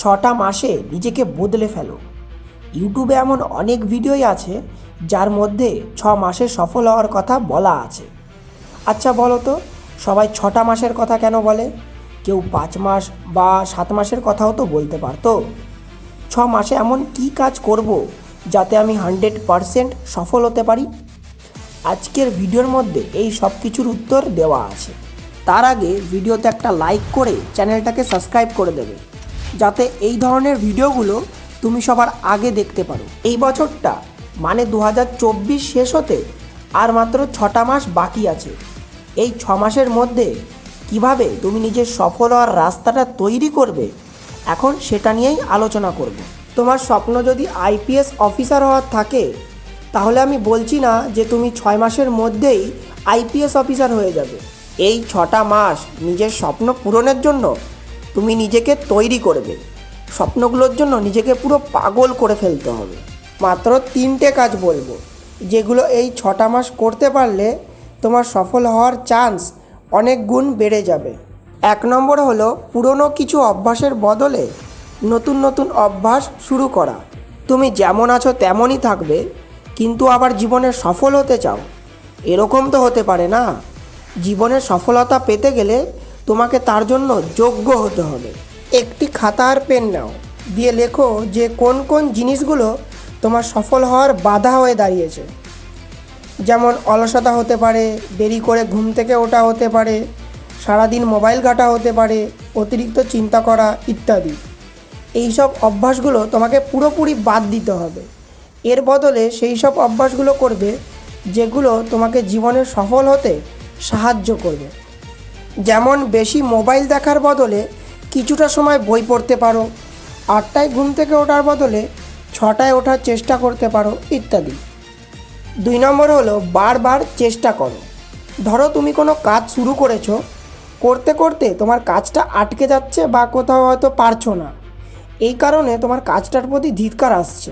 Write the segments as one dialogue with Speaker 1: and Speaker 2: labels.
Speaker 1: ছটা মাসে নিজেকে বদলে ফেলো। ইউটিউবে এমন অনেক ভিডিওই আছে যার মধ্যে 6 মাসে সফল হওয়ার কথা বলা আছে। আচ্ছা বলো তো, সবাই 6টা মাসের কথা কেন বলে? কেউ 5 মাস বা 7 মাসের কথাও তো বলতে পারতো। 6 মাসে এমন কি কাজ করব যাতে আমি 100% সফল হতে পারি? আজকের ভিডিওর মধ্যে এই সব কিছুর উত্তর দেওয়া আছে। তার আগে ভিডিওতে একটা লাইক করে চ্যানেলটাকে সাবস্ক্রাইব করে দেবে, যাতে এই ধরনের ভিডিওগুলো তুমি সবার আগে দেখতে পারো। এই বছরটা মানে 2024 শেষ হতে আর মাত্র 6টা মাস বাকি আছে। এই 6 মাসের মধ্যে কিভাবে তুমি নিজের সফল হওয়ার রাস্তাটা তৈরি করবে, এখন সেটা নিয়েই আলোচনা করব। তোমার স্বপ্ন যদি আইপিএস অফিসার হওয়ার থাকে, তাহলে আমি বলছি না যে তুমি 6 মাসের মধ্যেই আইপিএস অফিসার হয়ে যাবে। এই 6টা মাস নিজের স্বপ্ন পূরণের জন্য তুমি নিজেকে তৈরি করবে। স্বপ্নগুলোর জন্য নিজেকে পুরো পাগল করে ফেলতে হবে। মাত্র 3টে কাজ বলবো, যেগুলো এই 6টা মাস করতে পারলে তোমার সফল হওয়ার চান্স অনেক গুণ বেড়ে যাবে। 1 নম্বর হলো পুরনো কিছু অভ্যাসের বদলে নতুন নতুন অভ্যাস শুরু করা। তুমি যেমন আছো তেমনই থাকবে, কিন্তু আবার জীবনে সফল হতে চাও, এরকম তো হতে পারে না। জীবনের সফলতা পেতে গেলে তোমাকে তার জন্য যোগ্য হতে হবে। একটি খাতা আর পেন নাও, দিয়ে লেখো যে কোন কোন জিনিসগুলো তোমার সফল হওয়ার বাধা হয়ে দাঁড়িয়েছে। যেমন অলসতা হতে পারে, দেরি করে ঘুম থেকে ওঠা হতে পারে, সারাদিন মোবাইল ঘাঁটা হতে পারে, অতিরিক্ত চিন্তা করা ইত্যাদি। এই সব অভ্যাসগুলো তোমাকে পুরোপুরি বাদ দিতে হবে। এর বদলে সেই সব অভ্যাসগুলো করবে যেগুলো তোমাকে জীবনে সফল হতে সাহায্য করবে। যেমন বেশি মোবাইল দেখার বদলে কিছুটা সময় বই পড়তে পারো, 8টায় ঘুম থেকে ওঠার বদলে 6টায় ওঠার চেষ্টা করতে পারো ইত্যাদি। 2 নম্বর হলো বারবার চেষ্টা করো। ধরো তুমি কোনো কাজ শুরু করেছো, করতে করতে তোমার কাজটা আটকে যাচ্ছে বা কোথাও হয়তো পারছো না, এই কারণে তোমার কাজটার প্রতি ধিক্কার আসছে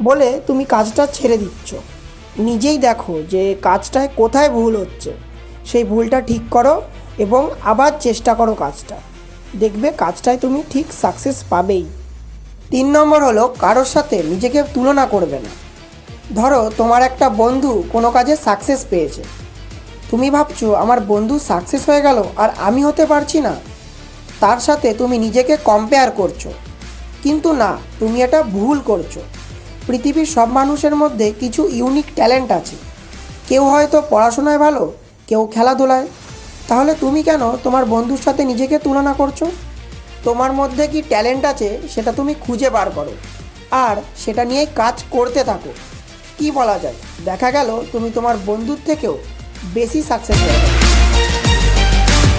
Speaker 1: বলে তুমি কাজটা ছেড়ে দিচ্ছ। নিজেই দেখো যে কাজটায় কোথায় ভুল হচ্ছে, সেই ভুলটা ঠিক করো এবং আবার চেষ্টা করো কাজটা, দেখবে কাজটায় তুমি ঠিক সাকসেস পাবেই। 3 নম্বর হলো কারোর সাথে নিজেকে তুলনা করবে না। ধরো তোমার একটা বন্ধু কোনো কাজে সাকসেস পেয়েছে, তুমি ভাবছো আমার বন্ধু সাকসেস হয়ে গেল আর আমি হতে পারছি না, তার সাথে তুমি নিজেকে কম্পেয়ার করছো। কিন্তু না, তুমি এটা ভুল করছো। পৃথিবীর সব মানুষের মধ্যে কিছু ইউনিক ট্যালেন্ট আছে। কেউ হয়তো পড়াশোনায় ভালো, কেউ খেলাধুলায়। তাহলে তুমি কেন তোমার বন্ধুর সাথে নিজেকে তুলনা করছো? তোমার মধ্যে কি ট্যালেন্ট আছে সেটা তুমি খুঁজে বার করো আর সেটা নিয়েই কাজ করতে থাকো। কি বলা যায়, দেখা গেল তুমি তোমার বন্ধুর থেকেও বেশি সাকসেস হয়ে গেলে।